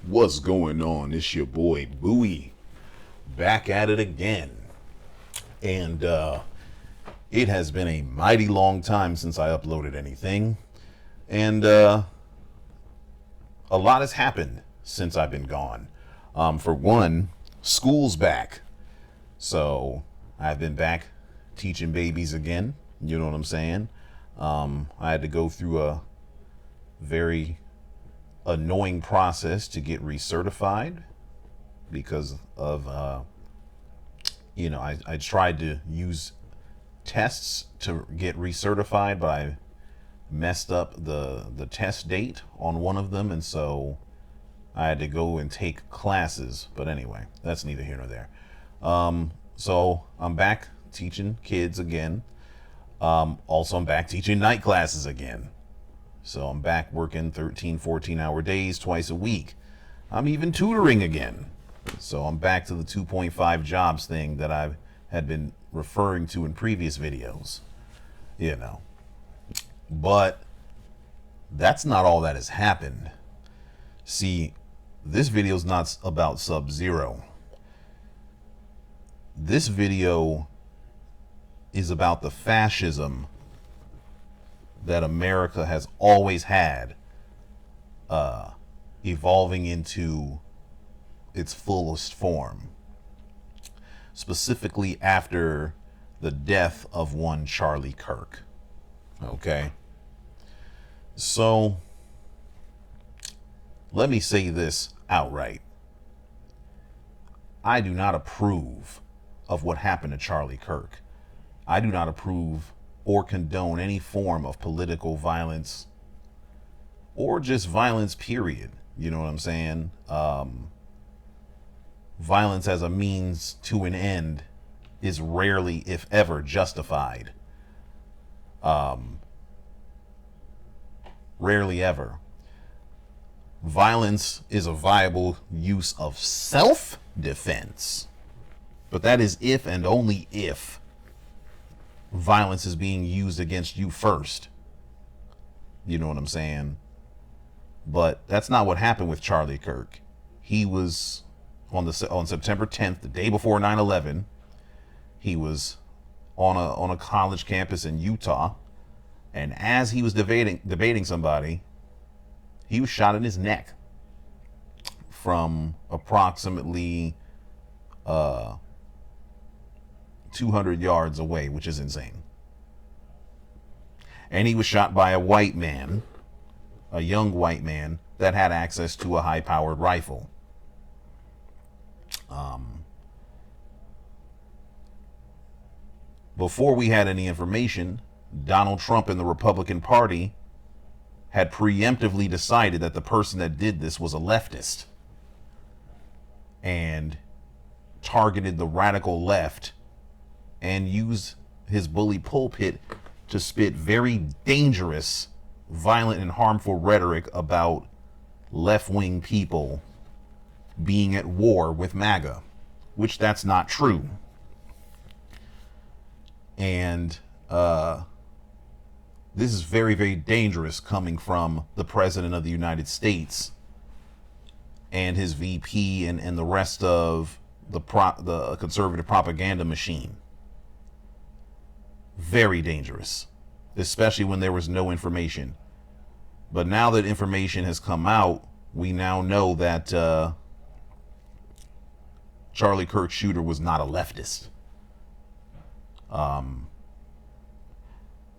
What's going on? It's your boy Bowie back at it again. And it has been a mighty long time since I uploaded anything. And a lot has happened since I've been gone. For one, school's back. So I've been back teaching babies again. You know what I'm saying? I had to go through a very annoying process to get recertified because of I tried to use tests to get recertified, but I messed up the test date on one of them, and so I had to go and take classes. But anyway, that's neither here nor there. So I'm back teaching kids again. Also, I'm back teaching night classes again. So I'm back working 13, 14-hour days twice a week. I'm even tutoring again. So I'm back to the 2.5 jobs thing that I had been referring to in previous videos. You know. But that's not all that has happened. See, this video is not about Sub-Zero. This video is about the fascism that America has always had, evolving into its fullest form. Specifically after the death of one Charlie Kirk. Okay? So, let me say this outright. I do not approve of what happened to Charlie Kirk. I do not approve or condone any form of political violence or just violence, period. You know what I'm saying? Violence as a means to an end is rarely, if ever, justified. Rarely ever. Violence is a viable use of self-defense. But that is if and only if violence is being used against you first. You know what I'm saying? But that's not what happened with Charlie Kirk. He was on September 10th, the day before 9/11. He was on a college campus in Utah, and as he was debating somebody, he was shot in his neck from approximately 200 yards away, which is insane. And he was shot by a white man, a young white man that had access to a high-powered rifle. Before we had any information, Donald Trump and the Republican Party had preemptively decided that the person that did this was a leftist and targeted the radical left and used his bully pulpit to spit very dangerous, violent, and harmful rhetoric about left-wing people being at war with MAGA, which that's not true. And this is very, very dangerous coming from the President of the United States and his VP and the rest of the conservative propaganda machine. Very dangerous, especially when there was no information. But now that information has come out, we now know that Charlie Kirk's shooter was not a leftist.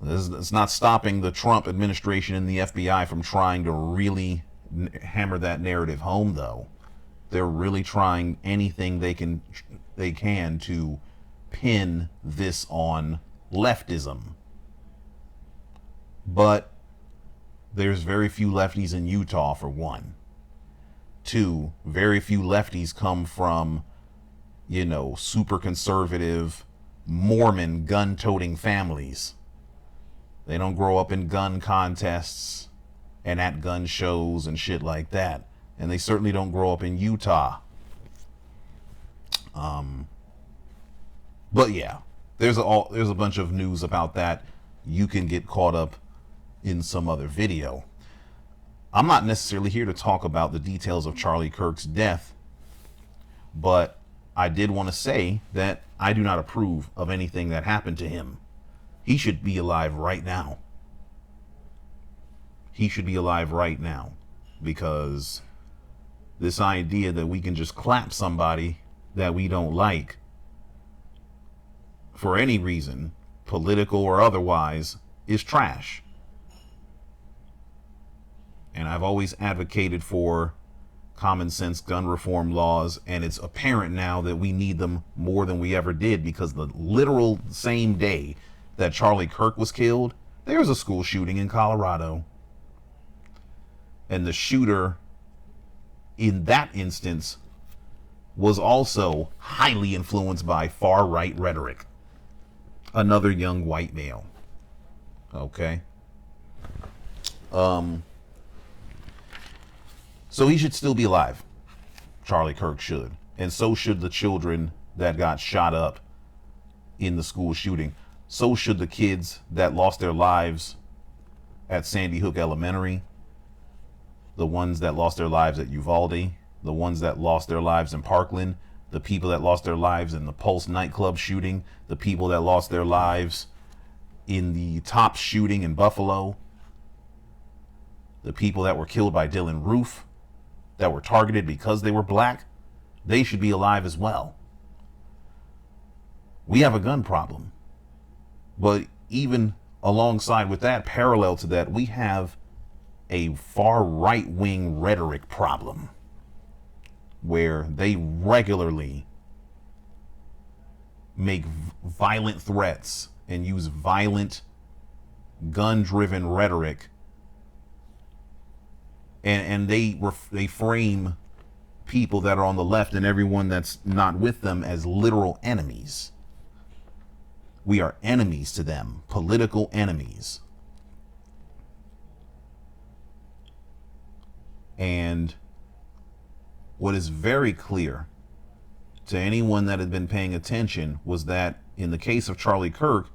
It's not stopping the Trump administration and the FBI from trying to really hammer that narrative home, though. They're really trying anything they can to pin this on leftism. But there's very few lefties in Utah, for one. Two, very few lefties come from, super conservative Mormon gun-toting families. They don't grow up in gun contests and at gun shows and shit like that. And they certainly don't grow up in Utah. But yeah, there's a bunch of news about that. You can get caught up in some other video. I'm not necessarily here to talk about the details of Charlie Kirk's death, but I did want to say that I do not approve of anything that happened to him. He should be alive right now. He should be alive right now, because this idea that we can just clap somebody that we don't like for any reason, political or otherwise, is trash. And I've always advocated for common sense gun reform laws, and it's apparent now that we need them more than we ever did, because the literal same day that Charlie Kirk was killed, there was a school shooting in Colorado. And the shooter in that instance was also highly influenced by far-right rhetoric. Another young white male. Okay. So he should still be alive. Charlie Kirk should. And so should the children that got shot up in the school shooting. So should the kids that lost their lives at Sandy Hook Elementary. The ones that lost their lives at Uvalde. The ones that lost their lives in Parkland. The people that lost their lives in the Pulse nightclub shooting. The people that lost their lives in the Top shooting in Buffalo. The people that were killed by Dylan Roof, that were targeted because they were black, they should be alive as well. We have a gun problem. But even alongside with that, parallel to that, we have a far right-wing rhetoric problem, where they regularly make violent threats and use violent gun-driven rhetoric, and they frame people that are on the left and everyone that's not with them as literal enemies. We are enemies to them, political enemies. And what is very clear to anyone that had been paying attention was that in the case of Charlie Kirk,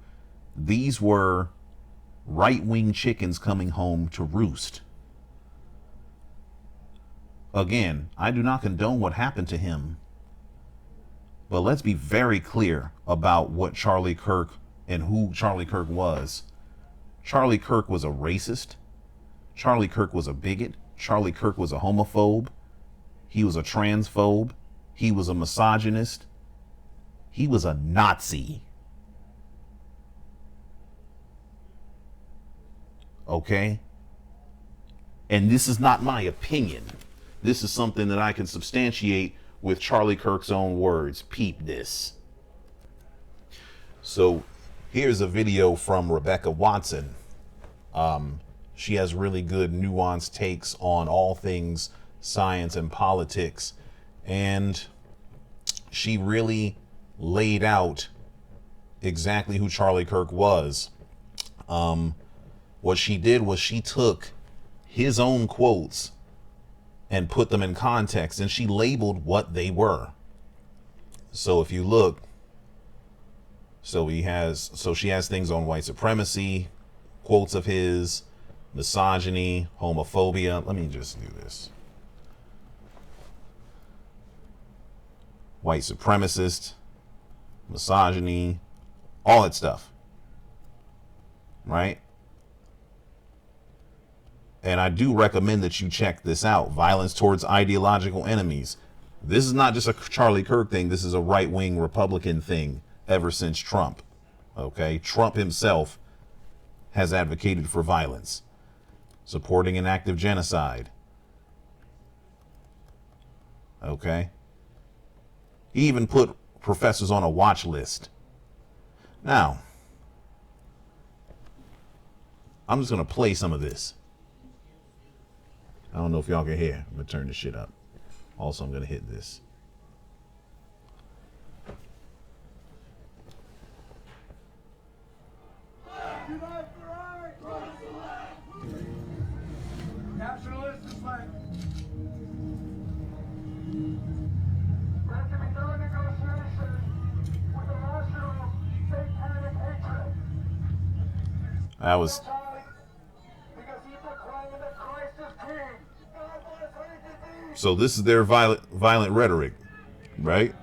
these were right-wing chickens coming home to roost. Again, I do not condone what happened to him, but let's be very clear about what Charlie Kirk and who Charlie Kirk was. Charlie Kirk was a racist. Charlie Kirk was a bigot. Charlie Kirk was a homophobe. He was a transphobe. He was a misogynist. He was a Nazi. Okay? And this is not my opinion. This is something that I can substantiate with Charlie Kirk's own words. Peep this. So here's a video from Rebecca Watson. She has really good nuanced takes on all things science and politics. And she really laid out exactly who Charlie Kirk was. What she did was she took his own quotes and put them in context, and she labeled what they were. So if you look, she has things on white supremacy, quotes of his, misogyny, homophobia. Let me just do this. White supremacist, misogyny, all that stuff. Right? And I do recommend that you check this out. Violence towards ideological enemies. This is not just a Charlie Kirk thing. This is a right-wing Republican thing ever since Trump. Okay? Trump himself has advocated for violence, supporting an act of genocide. Okay? He even put professors on a watch list. Now, I'm just going to play some of this. I don't know if y'all can hear. I'm going to turn this shit up. Also, I'm going to hit this. Nationalist is like... That was... Because he proclaimed that Christ is King. So this is their violent rhetoric, right?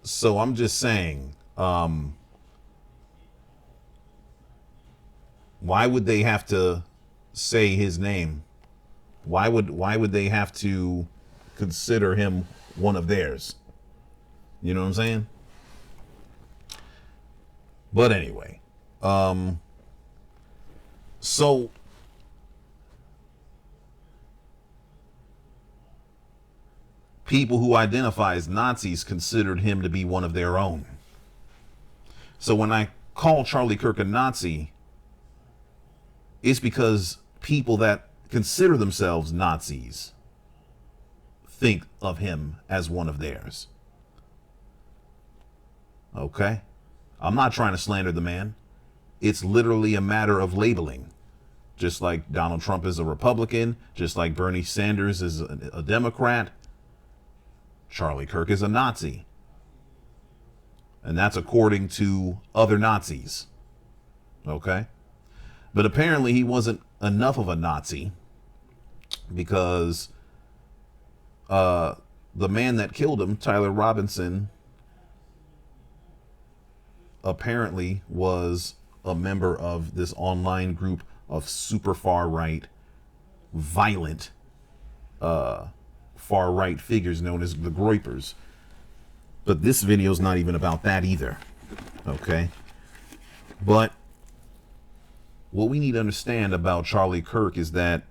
So I'm just saying, why would they have to say his name? Why would they have to consider him one of theirs? You know what I'm saying? But anyway, so people who identify as Nazis considered him to be one of their own. So when I call Charlie Kirk a Nazi, it's because people that consider themselves Nazis think of him as one of theirs. Okay? I'm not trying to slander the man. It's literally a matter of labeling. Just like Donald Trump is a Republican, just like Bernie Sanders is a Democrat, Charlie Kirk is a Nazi. And that's according to other Nazis. Okay? But apparently he wasn't enough of a Nazi because the man that killed him, Tyler Robinson, apparently was a member of this online group of super far right, violent, far right figures known as the Groypers. But this video is not even about that either. Okay? But what we need to understand about Charlie Kirk is that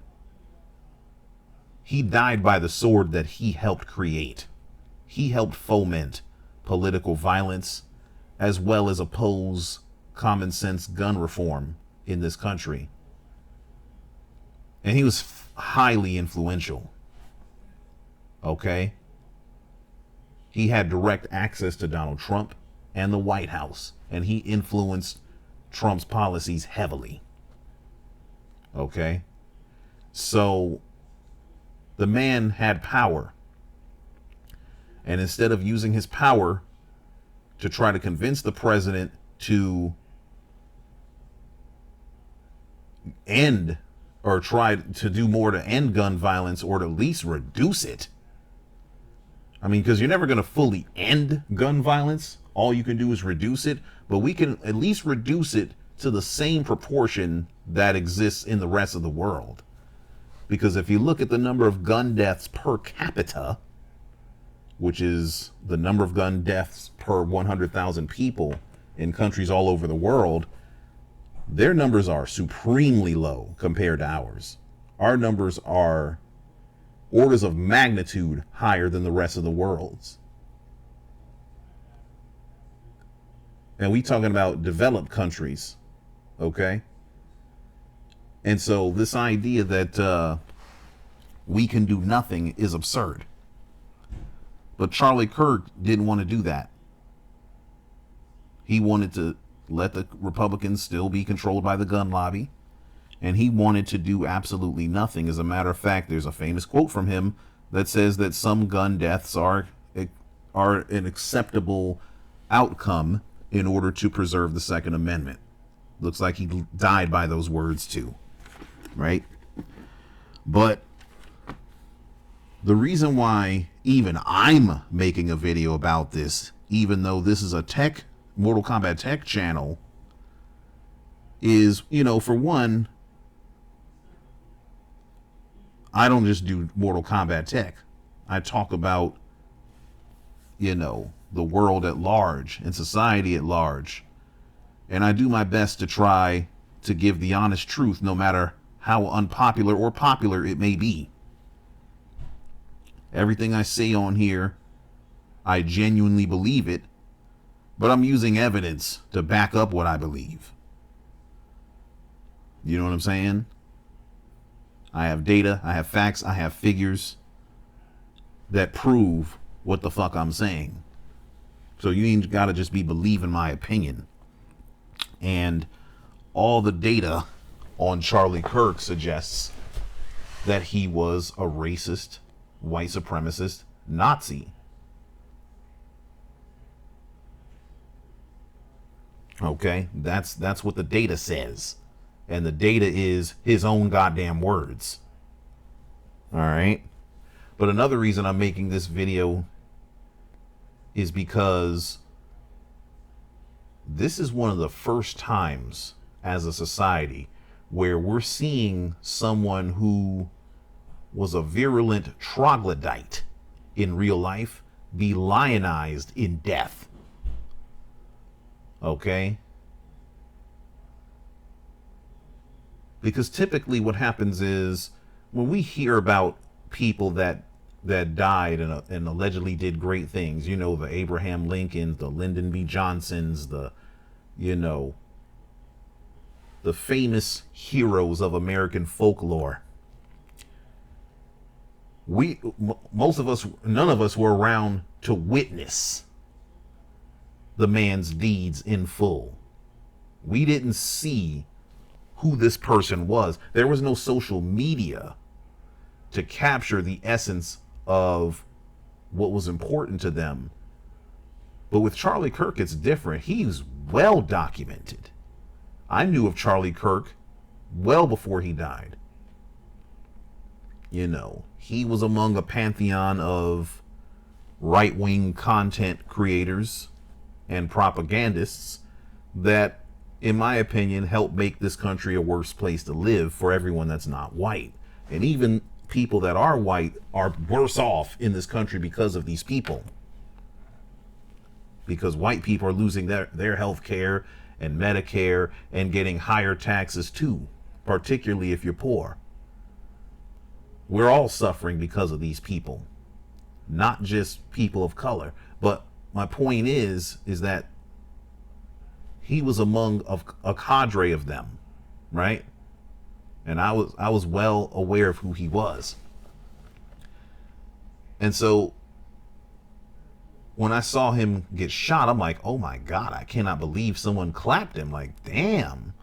he died by the sword that he helped create. He helped foment political violence as well as oppose common sense gun reform in this country. And he was highly influential. Okay? He had direct access to Donald Trump and the White House, and he influenced Trump's policies heavily. Okay? So the man had power. And instead of using his power to try to convince the president to end or try to do more to end gun violence or to at least reduce it. I mean, because you're never going to fully end gun violence. All you can do is reduce it. But we can at least reduce it to the same proportion that exists in the rest of the world. Because if you look at the number of gun deaths per capita, which is the number of gun deaths per 100,000 people in countries all over the world, their numbers are supremely low compared to ours. Our numbers are orders of magnitude higher than the rest of the world's. And we talking about developed countries, okay? And so this idea that we can do nothing is absurd. But Charlie Kirk didn't want to do that. He wanted to let the Republicans still be controlled by the gun lobby. And he wanted to do absolutely nothing. As a matter of fact, there's a famous quote from him that says that some gun deaths are an acceptable outcome in order to preserve the Second Amendment. Looks like he died by those words too, right? But the reason why even I'm making a video about this, even though this is a Mortal Kombat tech channel, is, for one, I don't just do Mortal Kombat tech. I talk about, the world at large and society at large. And I do my best to try to give the honest truth, no matter how unpopular or popular it may be. Everything I say on here, I genuinely believe it, but I'm using evidence to back up what I believe. You know what I'm saying? I have data, I have facts, I have figures that prove what the fuck I'm saying. So you ain't gotta just be believing my opinion. And all the data on Charlie Kirk suggests that he was a racist, white supremacist Nazi. Okay, that's what the data says. And the data is his own goddamn words. All right. But another reason I'm making this video is because this is one of the first times as a society where we're seeing someone who was a virulent troglodyte in real life be lionized in death. Okay? Because typically what happens is when we hear about people that died and allegedly did great things, you know, the Abraham Lincolns, the Lyndon B. Johnsons, the, you know, the famous heroes of American folklore. Most of us, none of us were around to witness the man's deeds in full. We didn't see who this person was. There was no social media to capture the essence of what was important to them. But with Charlie Kirk, it's different. He's well documented. I knew of Charlie Kirk well before he died. You know, he was among a pantheon of right-wing content creators and propagandists that, in my opinion, help make this country a worse place to live for everyone that's not white. And even people that are white are worse off in this country because of these people. Because white people are losing their health care and Medicare and getting higher taxes too, particularly if you're poor. We're all suffering because of these people, not just people of color. But my point is that he was among a cadre of them, right? And I was well aware of who he was. And so when I saw him get shot, I'm like, oh my God, I cannot believe someone clapped him. Like, damn.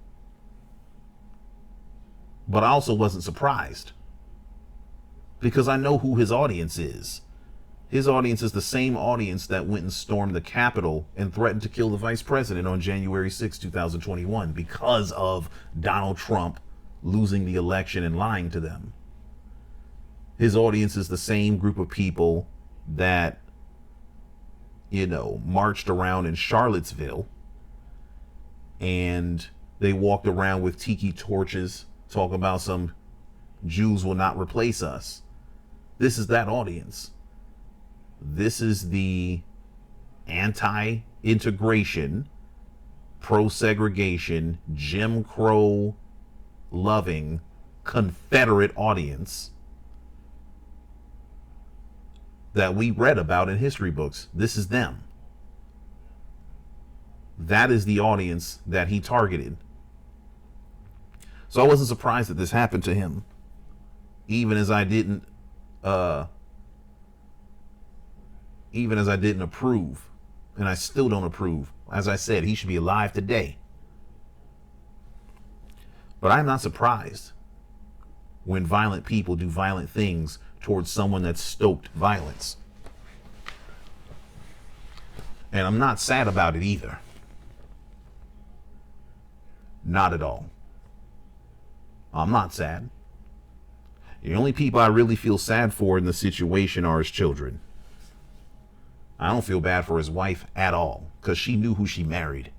But I also wasn't surprised because I know who his audience is. His audience is the same audience that went and stormed the Capitol and threatened to kill the vice president on January 6, 2021 because of Donald Trump losing the election and lying to them. His audience is the same group of people that, you know, marched around in Charlottesville and they walked around with tiki torches talking about some Jews will not replace us. This is that audience. This is the anti-integration, pro-segregation, Jim Crow loving Confederate audience that we read about in history books. This is them. That is the audience that he targeted. So I wasn't surprised that this happened to him, even as I didn't approve, and I still don't approve. As I said, he should be alive today. But I'm not surprised when violent people do violent things towards someone that's stoked violence. And I'm not sad about it either. Not at all. I'm not sad. The only people I really feel sad for in the situation are his children. I don't feel bad for his wife at all, because she knew who she married.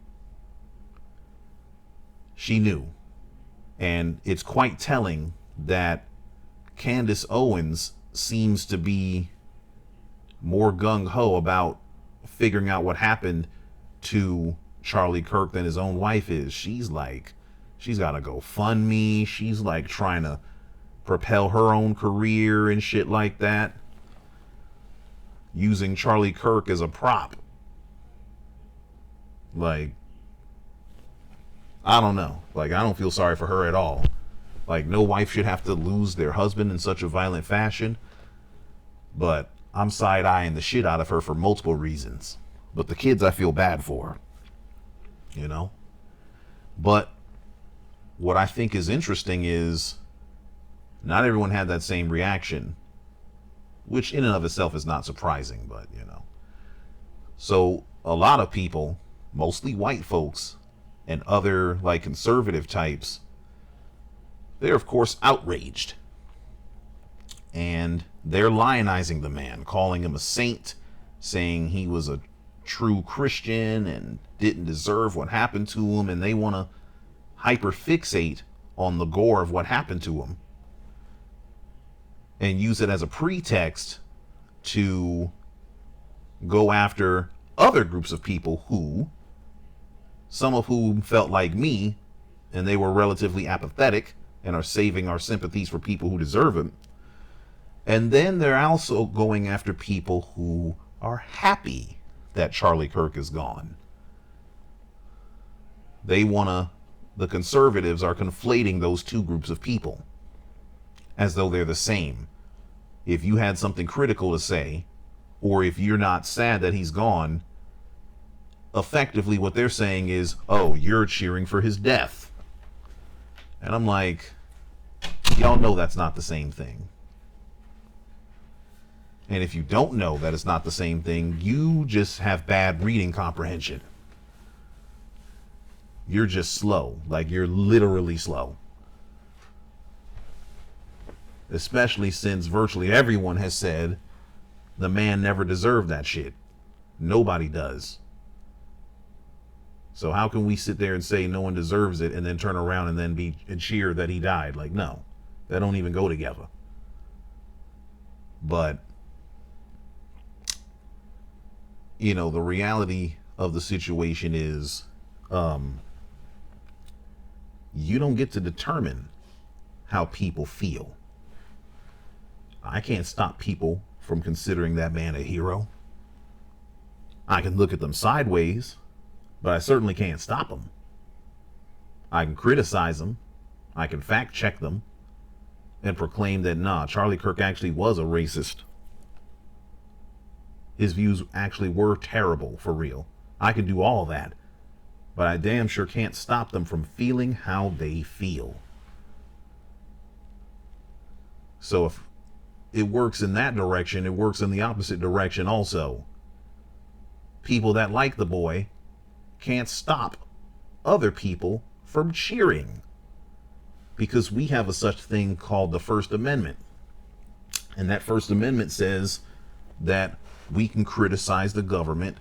She knew. And it's quite telling that Candace Owens seems to be more gung-ho about figuring out what happened to Charlie Kirk than his own wife is. She's like, she's got to go fund me. She's like trying to propel her own career and shit like that, using Charlie Kirk as a prop. Like, I don't know. Like, I don't feel sorry for her at all. Like, no wife should have to lose their husband in such a violent fashion. But I'm side-eyeing the shit out of her for multiple reasons. But the kids I feel bad for, you know? But what I think is interesting is not everyone had that same reaction, which in and of itself is not surprising, but, you know. So a lot of people, mostly white folks and other, like, conservative types, they're, of course, outraged. And they're lionizing the man, calling him a saint, saying he was a true Christian and didn't deserve what happened to him, and they want to hyperfixate on the gore of what happened to him and use it as a pretext to go after other groups of people who, some of whom felt like me, and they were relatively apathetic and are saving our sympathies for people who deserve it. And then they're also going after people who are happy that Charlie Kirk is gone. The conservatives are conflating those two groups of people as though they're the same. If you had something critical to say, or if you're not sad that he's gone, effectively what they're saying is, oh, you're cheering for his death. And I'm like, y'all know that's not the same thing. And if you don't know that it's not the same thing, you just have bad reading comprehension. You're just slow. Like, you're literally slow. Especially since virtually everyone has said the man never deserved that shit. Nobody does. So how can we sit there and say no one deserves it and then turn around and then cheer that he died? Like, no. That don't even go together. But, you know, the reality of the situation is, you don't get to determine how people feel. I can't stop people from considering that man a hero. I can look at them sideways, but I certainly can't stop them. I can criticize them. I can fact check them and proclaim that, nah, Charlie Kirk actually was a racist. His views actually were terrible, for real. I can do all that. But I damn sure can't stop them from feeling how they feel. So if it works in that direction, it works in the opposite direction also. People that like the boy can't stop other people from cheering. Because we have a such thing called the First Amendment. And that First Amendment says that we can criticize the government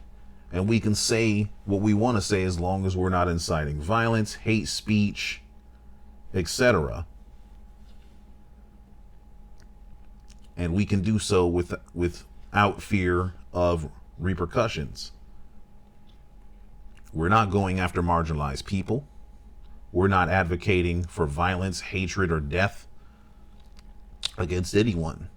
and we can say what we want to say as long as we're not inciting violence, hate speech, etc. And we can do so without fear of repercussions. We're not going after marginalized people. We're not advocating for violence, hatred, or death against anyone.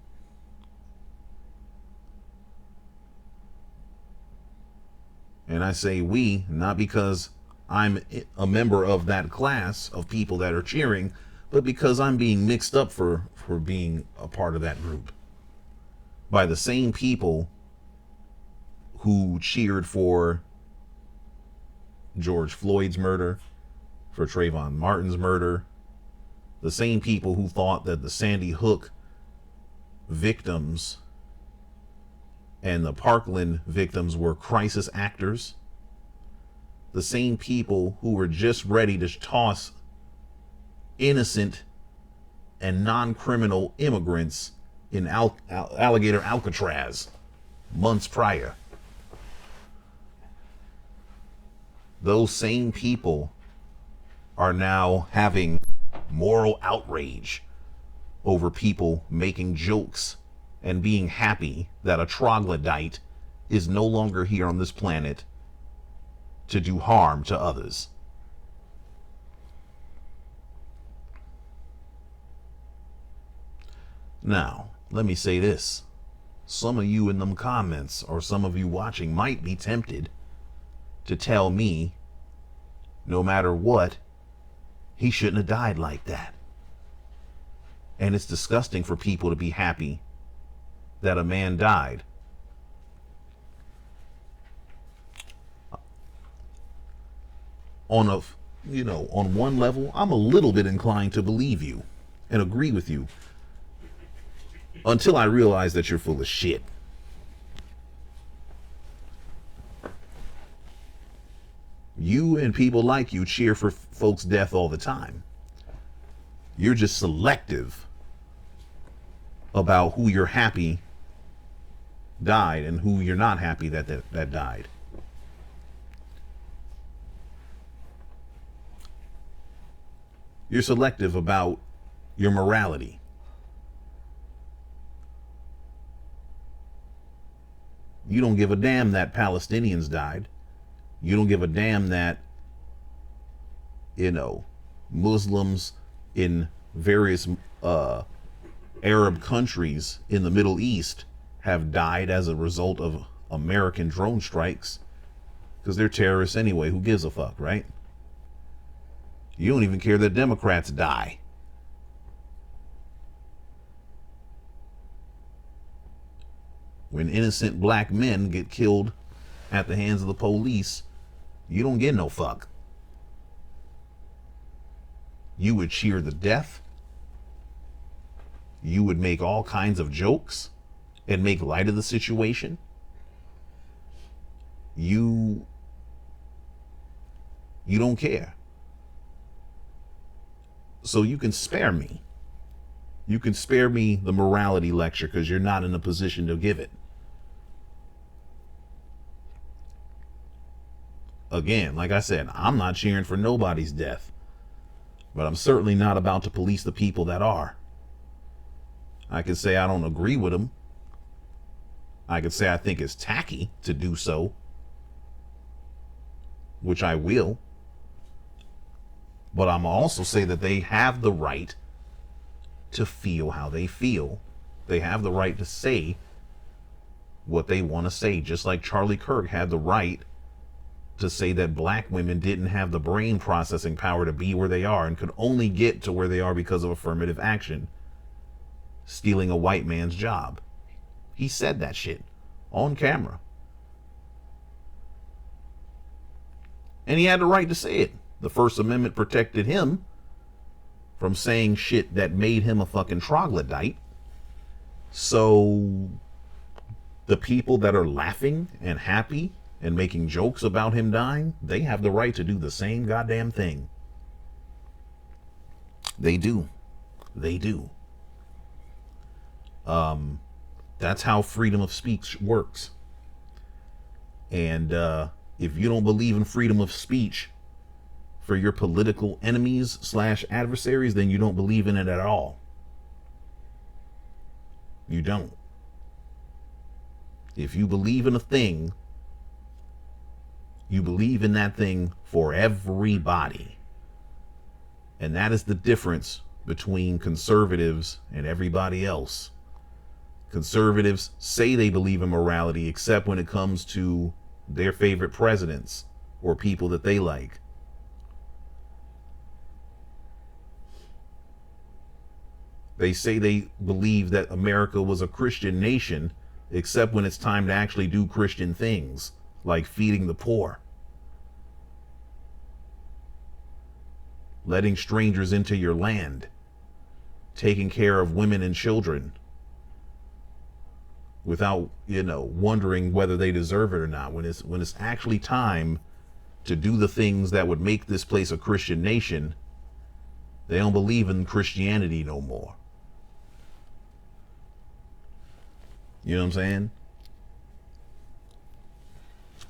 And I say we, not because I'm a member of that class of people that are cheering, but because I'm being mixed up for being a part of that group. By the same people who cheered for George Floyd's murder, for Trayvon Martin's murder, the same people who thought that the Sandy Hook victims and the Parkland victims were crisis actors, the same people who were just ready to toss innocent and non-criminal immigrants in alligator Alcatraz months prior. Those same people are now having moral outrage over people making jokes and being happy that a troglodyte is no longer here on this planet to do harm to others. Now, let me say this. Some of you in them comments, or some of you watching, might be tempted to tell me, no matter what, he shouldn't have died like that. And it's disgusting for people to be happy that a man died. On a, on one level, I'm a little bit inclined to believe you and agree with you until I realize that you're full of shit. You and people like you cheer for folks' death all the time. You're just selective about who you're happy died and who you're not happy that died. You're selective about your morality. You don't give a damn that Palestinians died. You don't give a damn that, Muslims in various Arab countries in the Middle East have died as a result of American drone strikes, because they're terrorists anyway. Who gives a fuck, right? You don't even care that Democrats die. When innocent black men get killed at the hands of the police, you don't get no fuck. You would cheer the death. You would make all kinds of jokes and make light of the situation. You don't care. So you can spare me. You can spare me the morality lecture because you're not in a position to give it. Again, like I said, I'm not cheering for nobody's death, but I'm certainly not about to police the people that are. I can say I don't agree with them. I could say I think it's tacky to do so, which I will. But I'm also say that they have the right to feel how they feel. They have the right to say what they want to say, just like Charlie Kirk had the right to say that black women didn't have the brain processing power to be where they are and could only get to where they are because of affirmative action, stealing a white man's job. He said that shit on camera. And he had the right to say it. The First Amendment protected him from saying shit that made him a fucking troglodyte. So the people that are laughing and happy and making jokes about him dying, they have the right to do the same goddamn thing. They do. They do. That's how freedom of speech works. And if you don't believe in freedom of speech for your political enemies / adversaries, then you don't believe in it at all. You don't. If you believe in a thing, you believe in that thing for everybody. And that is the difference between conservatives and everybody else. Conservatives say they believe in morality, except when it comes to their favorite presidents or people that they like. They say they believe that America was a Christian nation, except when it's time to actually do Christian things, like feeding the poor, letting strangers into your land, taking care of women and children without, wondering whether they deserve it or not. When it's actually time to do the things that would make this place a Christian nation, they don't believe in Christianity no more. You know what I'm saying?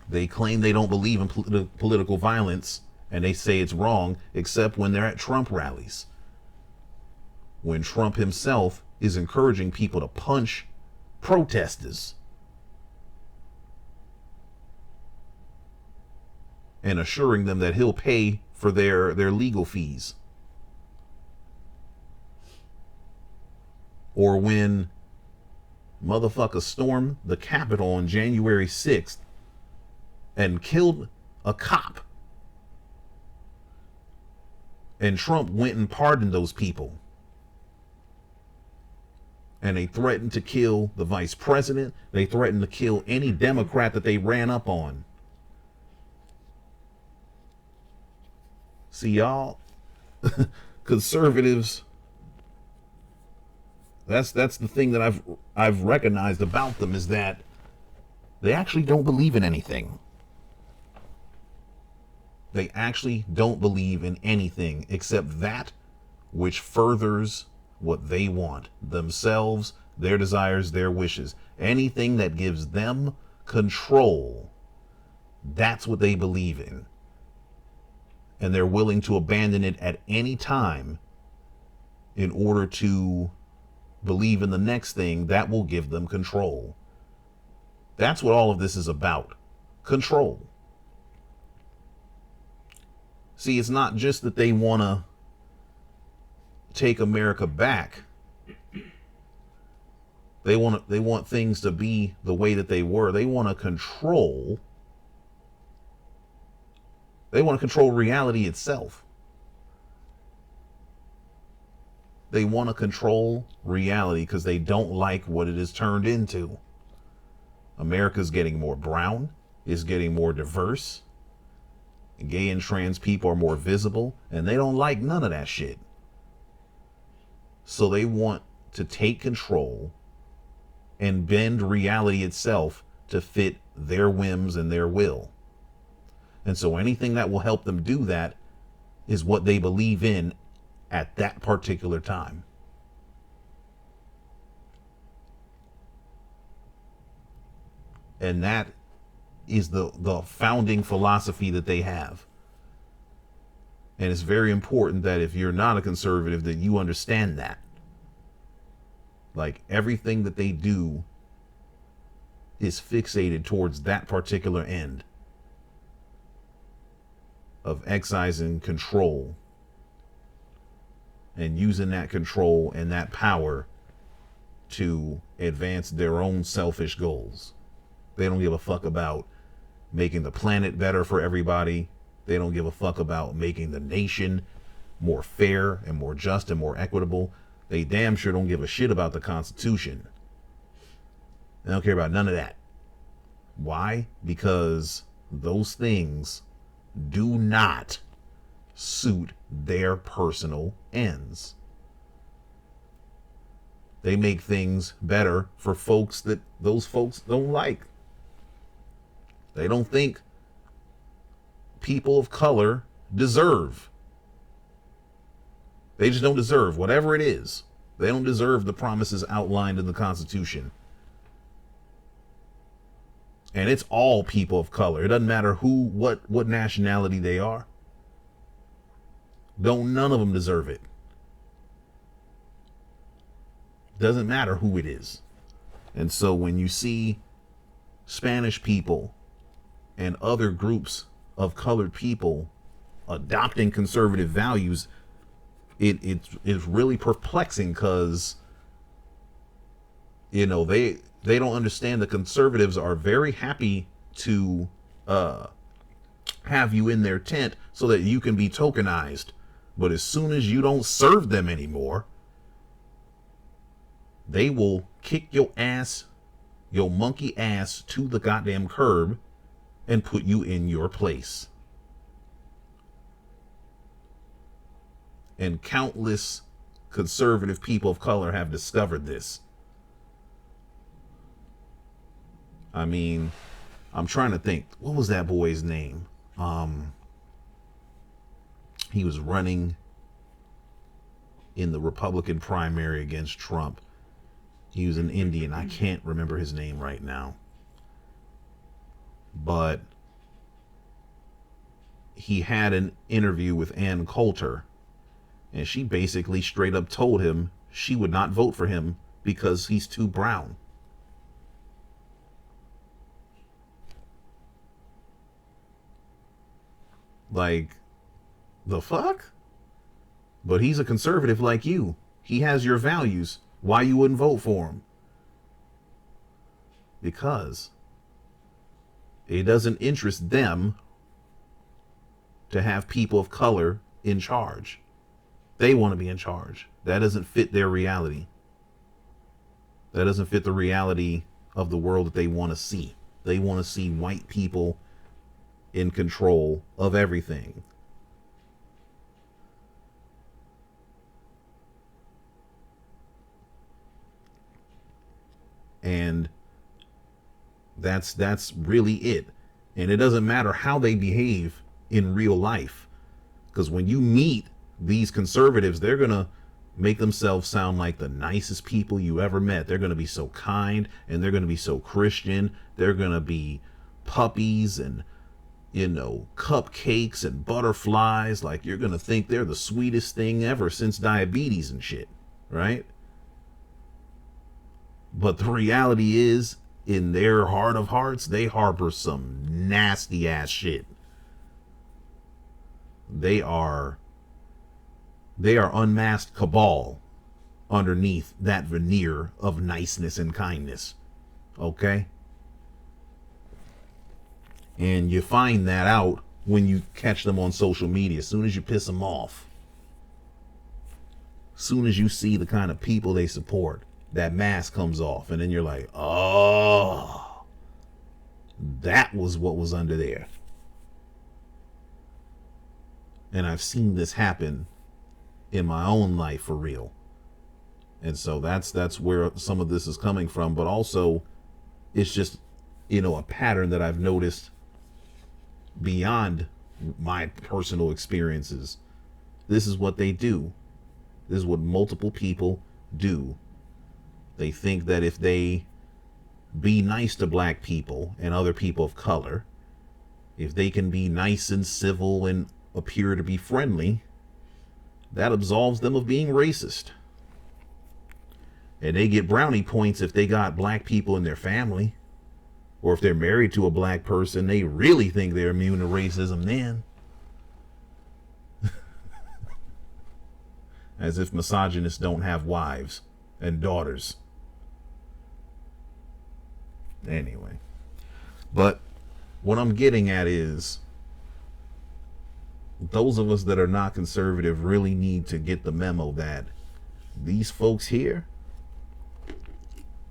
They claim they don't believe in political violence, and they say it's wrong, except when they're at Trump rallies. When Trump himself is encouraging people to punch protesters and assuring them that he'll pay for their legal fees. Or when motherfuckers stormed the Capitol on January 6th and killed a cop, and Trump went and pardoned those people. And they threatened to kill the vice president. They threatened to kill any Democrat that they ran up on. See, y'all, conservatives, that's the thing that I've recognized about them, is that they actually don't believe in anything. They actually don't believe in anything except that which furthers what they want, themselves, their desires, their wishes. Anything that gives them control, that's what they believe in. And they're willing to abandon it at any time in order to believe in the next thing that will give them control. That's what all of this is about. Control. See, it's not just that they want to take America back. They want things to be the way that they were. They want to control. They want to control reality itself. They want to control reality because they don't like what it is turned into. America's getting more brown, is getting more diverse. Gay and trans people are more visible, and they don't like none of that shit. So they want to take control and bend reality itself to fit their whims and their will. And so anything that will help them do that is what they believe in at that particular time. And that is the founding philosophy that they have. And it's very important that if you're not a conservative, that you understand that. Like, everything that they do is fixated towards that particular end of excising control and using that control and that power to advance their own selfish goals. They don't give a fuck about making the planet better for everybody. They don't give a fuck about making the nation more fair and more just and more equitable. They damn sure don't give a shit about the Constitution. They don't care about none of that. Why? Because those things do not suit their personal ends. They make things better for folks that those folks don't like. They don't think people of color deserve. They just don't deserve whatever it is. They don't deserve the promises outlined in the Constitution. And it's all people of color. It doesn't matter what nationality they are. None of them deserve it. Doesn't matter who it is. And so when you see Spanish people and other groups of colored people adopting conservative values, it's really perplexing, because they don't understand the conservatives are very happy to have you in their tent so that you can be tokenized. But as soon as you don't serve them anymore, they will kick your ass, your monkey ass, to the goddamn curb and put you in your place. And countless conservative people of color have discovered this. I mean, I'm trying to think, what was that boy's name? He was running in the Republican primary against Trump. He was an Indian. I can't remember his name right now. But he had an interview with Ann Coulter, and she basically straight up told him she would not vote for him because he's too brown. Like, the fuck? But he's a conservative like you. He has your values. Why you wouldn't vote for him? Because it doesn't interest them to have people of color in charge. They want to be in charge. That doesn't fit their reality. That doesn't fit the reality of the world that they want to see. They want to see white people in control of everything. And that's really it. And it doesn't matter how they behave in real life, because when you meet these conservatives, they're gonna make themselves sound like the nicest people you ever met. They're gonna be so kind, and they're gonna be so Christian. They're gonna be puppies and, you know, cupcakes and butterflies. Like, you're gonna think they're the sweetest thing ever since diabetes and shit, right? But the reality is, in their heart of hearts, they harbor some nasty ass shit. They are unmasked cabal underneath that veneer of niceness and kindness. Okay? And you find that out when you catch them on social media. As soon as you piss them off, as soon as you see the kind of people they support, that mask comes off, and then you're like, oh, that was what was under there. And I've seen this happen in my own life for real. And so that's where some of this is coming from. But also, it's just, you know, a pattern that I've noticed beyond my personal experiences. This is what they do. This is what multiple people do. They think that if they be nice to black people and other people of color, if they can be nice and civil and appear to be friendly, that absolves them of being racist. And they get brownie points if they got black people in their family, or if they're married to a black person. They really think they're immune to racism then. As if misogynists don't have wives and daughters. Anyway, but what I'm getting at is, those of us that are not conservative really need to get the memo that these folks here,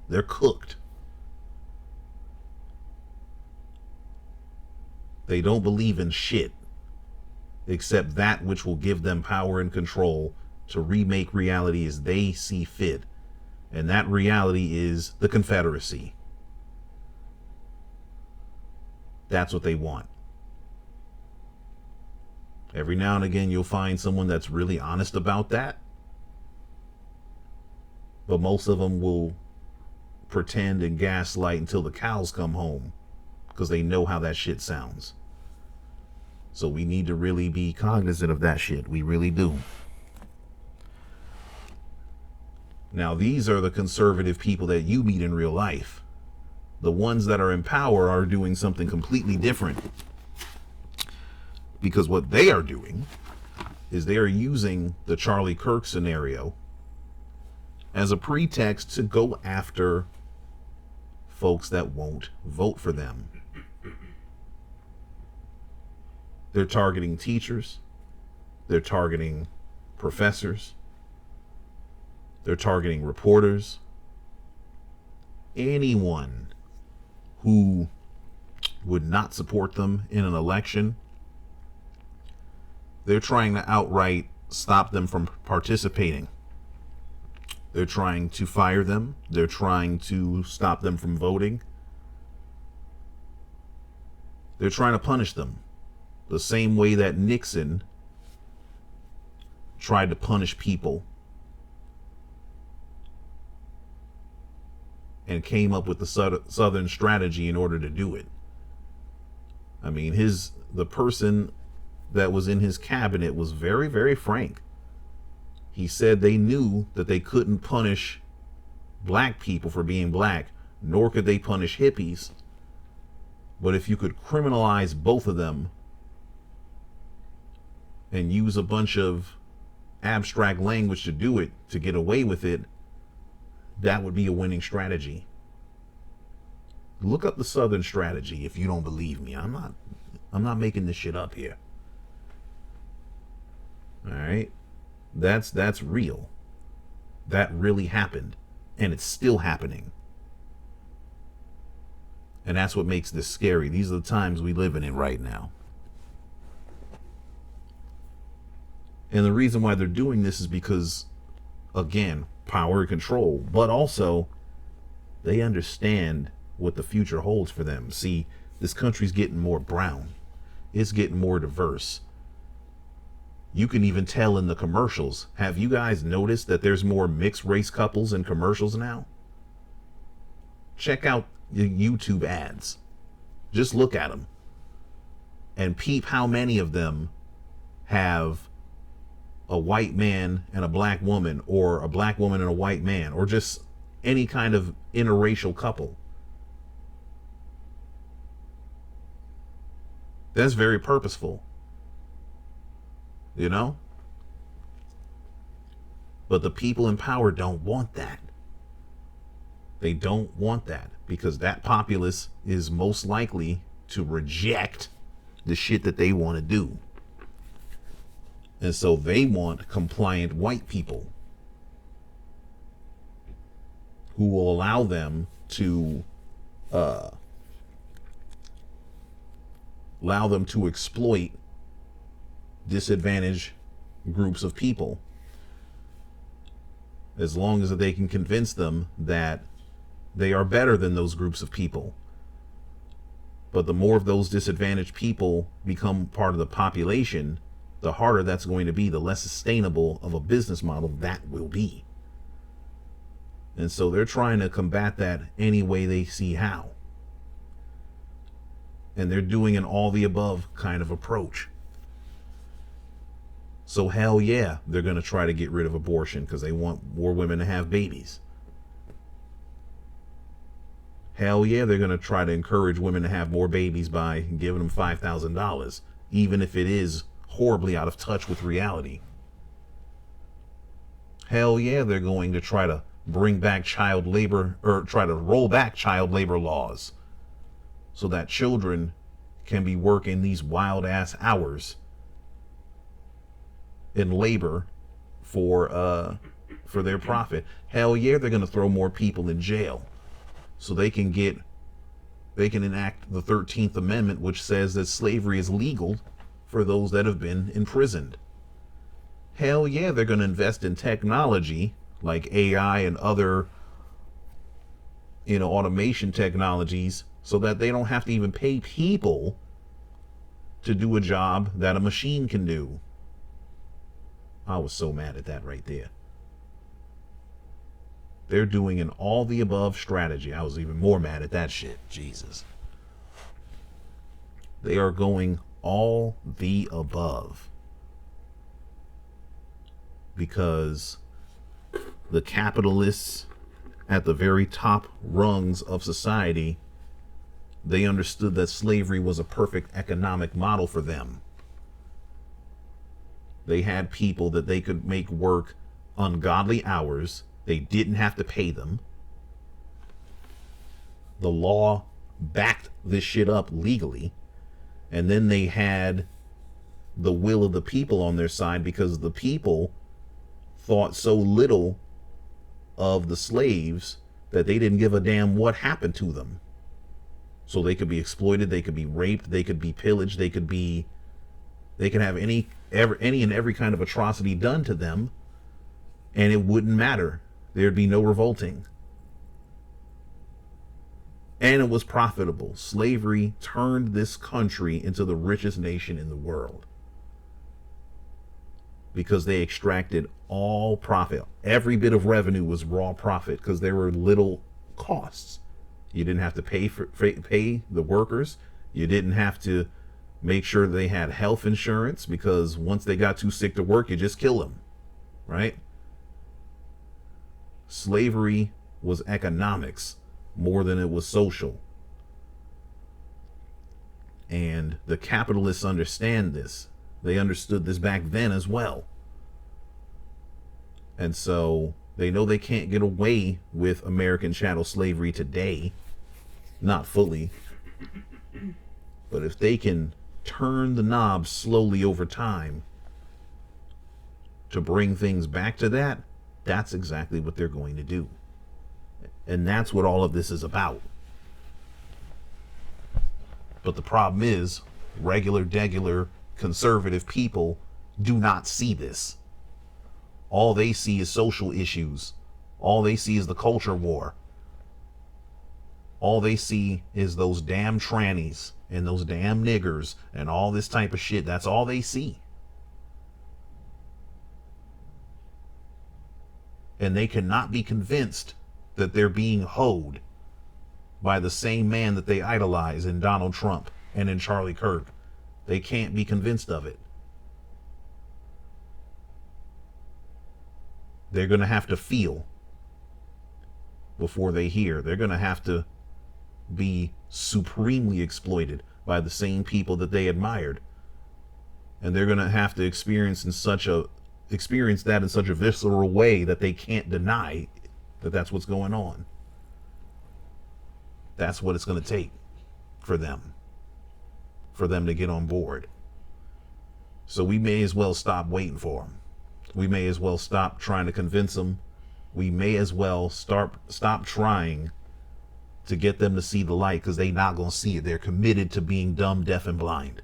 they're cooked. They don't believe in shit except that which will give them power and control to remake reality as they see fit. And that reality is the Confederacy. That's what they want. Every now and again, you'll find someone that's really honest about that. But most of them will pretend and gaslight until the cows come home, because they know how that shit sounds. So we need to really be cognizant of that shit. We really do. Now, these are the conservative people that you meet in real life. The ones that are in power are doing something completely different. Because what they are doing is they are using the Charlie Kirk scenario as a pretext to go after folks that won't vote for them. They're targeting teachers. They're targeting professors. They're targeting reporters. Anyone who would not support them in an election, they're trying to outright stop them from participating. They're trying to fire them. They're trying to stop them from voting. They're trying to punish them the same way that Nixon tried to punish people and came up with the Southern strategy in order to do it. I mean, the person that was in his cabinet was very, very frank. He said they knew that they couldn't punish black people for being black, nor could they punish hippies. But if you could criminalize both of them and use a bunch of abstract language to do it, to get away with it, that would be a winning strategy. Look up the Southern strategy if you don't believe me. I'm not making this shit up here. All right? That's real. That really happened. And it's still happening. And that's what makes this scary. These are the times we live in right now. And the reason why they're doing this is because, again, power and control, but also they understand what the future holds for them. See, this country's getting more brown. It's getting more diverse. You can even tell in the commercials. Have you guys noticed that there's more mixed race couples in commercials now? Check out the YouTube ads. Just look at them and peep how many of them have a white man and a black woman, or a black woman and a white man, or just any kind of interracial couple. That's very purposeful, you know? But the people in power don't want that. They don't want that, because that populace is most likely to reject the shit that they want to do. And so they want compliant white people who will allow them to exploit disadvantaged groups of people, as long as they can convince them that they are better than those groups of people. But the more of those disadvantaged people become part of the population, the harder that's going to be, the less sustainable of a business model that will be. And so they're trying to combat that any way they see how. And they're doing an all the above kind of approach. So hell yeah, they're going to try to get rid of abortion because they want more women to have babies. Hell yeah, they're going to try to encourage women to have more babies by giving them $5,000, even if it is horribly out of touch with reality. Hell yeah, they're going to try to bring back child labor, or try to roll back child labor laws, so that children can be working these wild ass hours in labor for their profit. Hell yeah, they're going to throw more people in jail so they can enact the 13th Amendment, which says that slavery is legal for those that have been imprisoned. Hell yeah, they're going to invest in technology like AI and other, automation technologies, so that they don't have to even pay people to do a job that a machine can do. I was so mad at that right there. They're doing an all the above strategy. I was even more mad at that shit. Jesus. They are going all the above because the capitalists at the very top rungs of society, they understood that slavery was a perfect economic model for them. They had people that they could make work ungodly hours. They didn't have to pay them. The law backed this shit up legally. And then they had the will of the people on their side, because the people thought so little of the slaves that they didn't give a damn what happened to them. So they could be exploited, they could be raped, they could be pillaged, they could have any and every kind of atrocity done to them, and it wouldn't matter. There'd be no revolting. And it was profitable. Slavery turned this country into the richest nation in the world, because they extracted all profit. Every bit of revenue was raw profit, because there were little costs. You didn't have to pay the workers. You didn't have to make sure they had health insurance, because once they got too sick to work, you just kill them, right? Slavery was economics more than it was social. And the capitalists understand this. They understood this back then as well. And so they know they can't get away with American chattel slavery today. Not fully. But if they can turn the knob slowly over time to bring things back to that, that's exactly what they're going to do. And that's what all of this is about. But the problem is, degular conservative people do not see this. All they see is social issues. All they see is the culture war. All they see is those damn trannies and those damn niggers and all this type of shit. That's all they see. And they cannot be convinced that they're being hoed by the same man that they idolize in Donald Trump and in Charlie Kirk. They can't be convinced of it. They're going to have to feel before they hear. They're going to have to be supremely exploited by the same people that they admired. And they're going to have to experience that in such a visceral way that they can't deny that that's what's going on. That's what it's going to take for them to get on board. So we may as well stop waiting for them. We may as well stop trying to convince them. We may as well stop trying to get them to see the light, because they're not going to see it. They're committed to being dumb, deaf, and blind.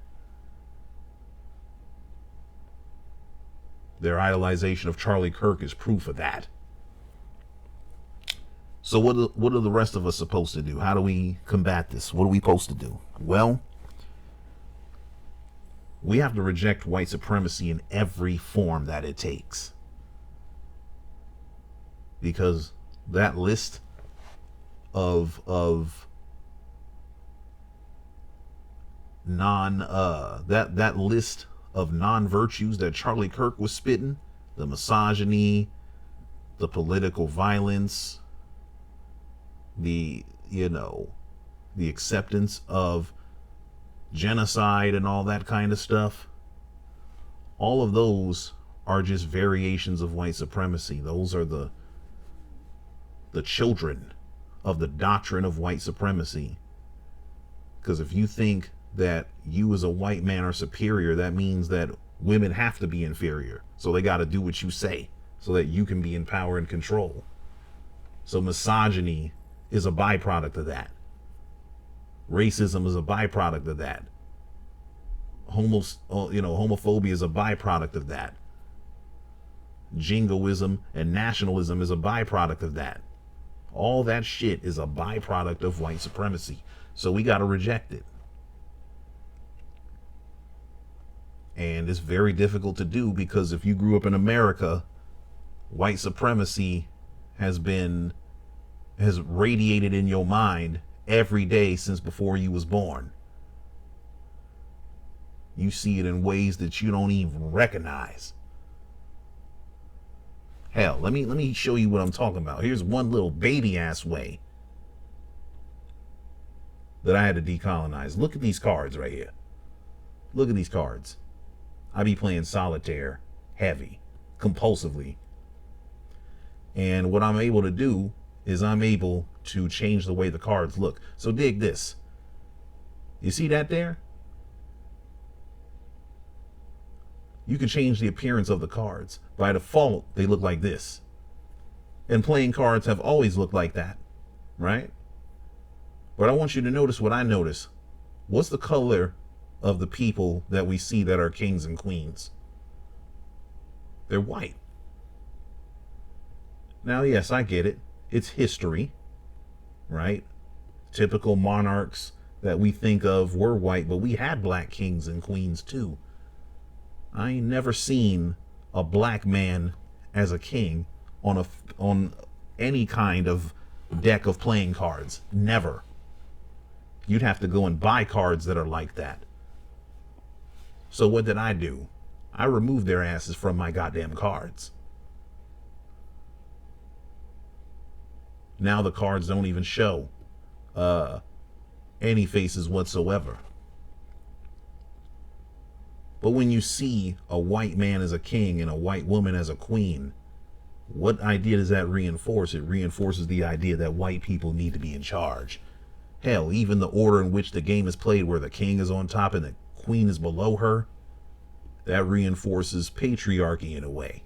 Their idolization of Charlie Kirk is proof of that. So what are the rest of us supposed to do? How do we combat this? What are we supposed to do? Well, we have to reject white supremacy in every form that it takes. Because that list of list of non-virtues that Charlie Kirk was spitting, the misogyny, the political violence, the acceptance of genocide and all that kind of stuff, all of those are just variations of white supremacy. Those are the children of the doctrine of white supremacy. Because if you think that you as a white man are superior, that means that women have to be inferior. So they got to do what you say so that you can be in power and control. So misogyny is a byproduct of that. Racism is a byproduct of that. Homophobia is a byproduct of that. Jingoism and nationalism is a byproduct of that. All that shit is a byproduct of white supremacy. So we got to reject it. And it's very difficult to do, because if you grew up in America, white supremacy has radiated in your mind every day since before you was born. You see it in ways that you don't even recognize. Hell, let me show you what I'm talking about. Here's one little baby ass way that I had to decolonize. Look at these cards right here. Look at these cards. I be playing solitaire heavy, compulsively. And what I'm able to do is I'm able to change the way the cards look. So dig this. You see that there? You can change the appearance of the cards. By default, they look like this. And playing cards have always looked like that, right? But I want you to notice what I notice. What's the color of the people that we see that are kings and queens? They're white. Now, yes, I get it. It's history, right? Typical monarchs that we think of were white, but we had black kings and queens too. I ain't never seen a black man as a king on any kind of deck of playing cards. Never. You'd have to go and buy cards that are like that. So what did I do? I removed their asses from my goddamn cards. Now the cards don't even show any faces whatsoever. But when you see a white man as a king and a white woman as a queen, what idea does that reinforce? It reinforces the idea that white people need to be in charge. Hell, even the order in which the game is played, where the king is on top and the queen is below her, that reinforces patriarchy in a way.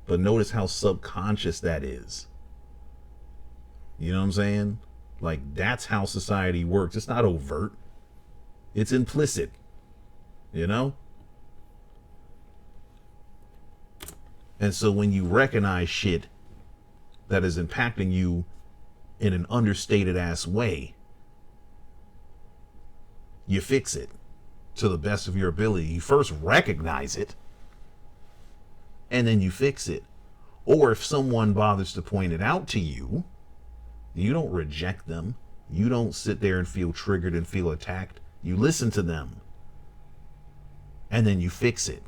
But notice how subconscious that is. You know what I'm saying? Like, that's how society works. It's not overt, it's implicit, you know? And so when you recognize shit that is impacting you in an understated ass way, you fix it to the best of your ability. You first recognize it, and then you fix it. Or if someone bothers to point it out to you, you don't reject them. You don't sit there and feel triggered and feel attacked. You listen to them, and then you fix it.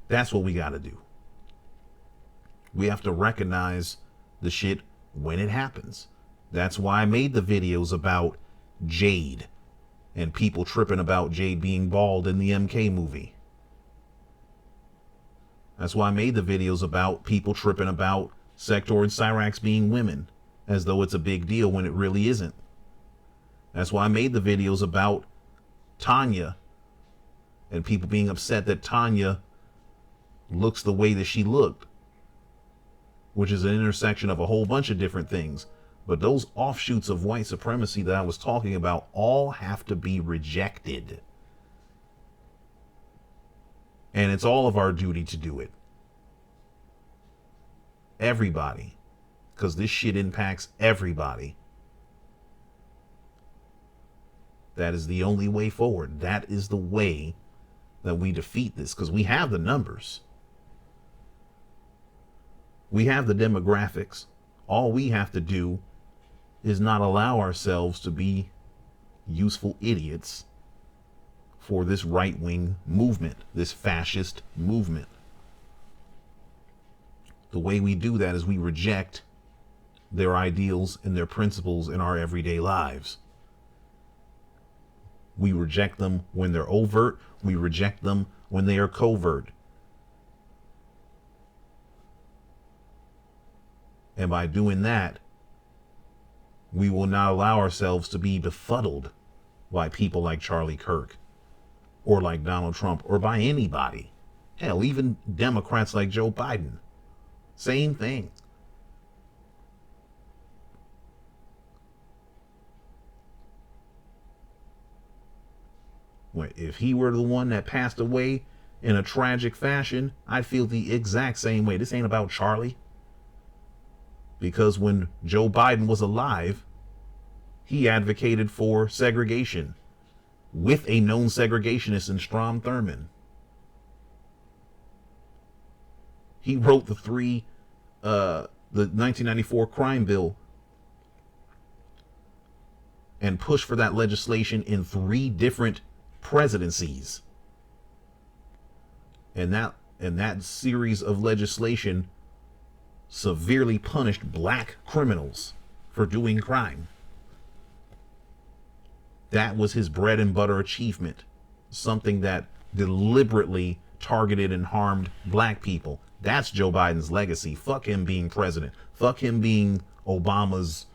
That's what we got to do. We have to recognize the shit when it happens. That's why I made the videos about Jade and people tripping about Jade being bald in the MK movie. That's why I made the videos about people tripping about Sector and Cyrax being women, as though it's a big deal when it really isn't. That's why I made the videos about Tanya and people being upset that Tanya looks the way that she looked, which is an intersection of a whole bunch of different things. But those offshoots of white supremacy that I was talking about all have to be rejected. And it's all of our duty to do it. Everybody. Because this shit impacts everybody. That is the only way forward. That is the way that we defeat this. Because we have the numbers. We have the demographics. All we have to do is not allow ourselves to be useful idiots for this right-wing movement, this fascist movement. The way we do that is we reject their ideals and their principles in our everyday lives. We reject them when they're overt. We reject them when they are covert. And by doing that, we will not allow ourselves to be befuddled by people like Charlie Kirk or like Donald Trump or by anybody. Hell, even Democrats like Joe Biden. Same thing. If he were the one that passed away in a tragic fashion, I'd feel the exact same way. This ain't about Charlie. Because when Joe Biden was alive, he advocated for segregation with a known segregationist in Strom Thurmond. He wrote the 1994 crime bill and pushed for that legislation in 3 different presidencies. And that series of legislation severely punished black criminals for doing crime. That was his bread and butter achievement. Something that deliberately targeted and harmed black people. That's Joe Biden's legacy. Fuck him being president. Fuck him being Obama's,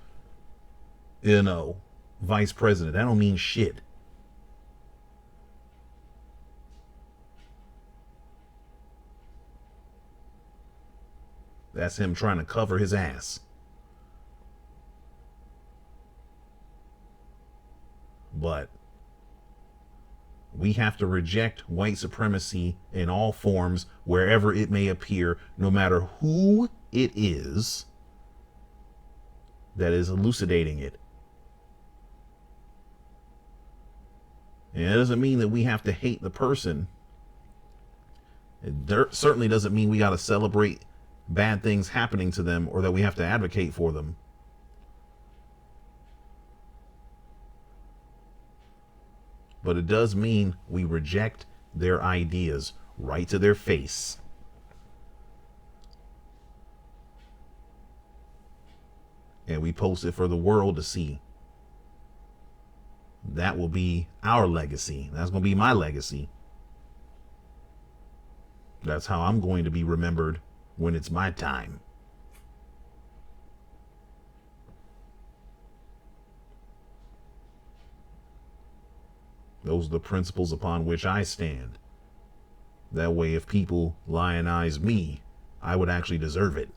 vice president. That don't mean shit. That's him trying to cover his ass. But we have to reject white supremacy in all forms, wherever it may appear, no matter who it is that is elucidating it. And it doesn't mean that we have to hate the person. It certainly doesn't mean we got to celebrate bad things happening to them or that we have to advocate for them. But it does mean we reject their ideas right to their face. And we post it for the world to see. That will be our legacy. That's going to be my legacy. That's how I'm going to be remembered when it's my time. Those are the principles upon which I stand. That way, if people lionize me, I would actually deserve it.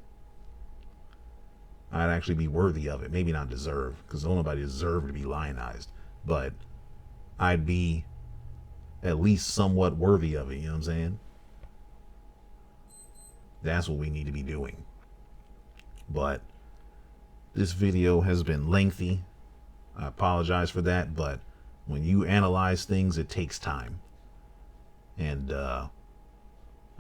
I'd actually be worthy of it. Maybe not deserve, because nobody deserves to be lionized. But I'd be at least somewhat worthy of it. You know what I'm saying? That's what we need to be doing. But this video has been lengthy. I apologize for that, but when you analyze things, it takes time. And I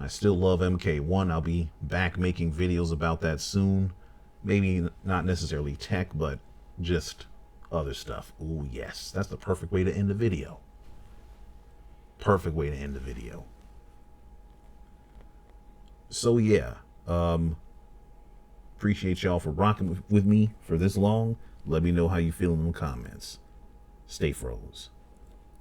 still love MK1. I'll be back making videos about that soon. Maybe not necessarily tech, but just other stuff. Ooh, yes. That's the perfect way to end the video. Perfect way to end the video. So yeah, appreciate y'all for rocking with me for this long. Let me know how you feel in the comments. Stay froze.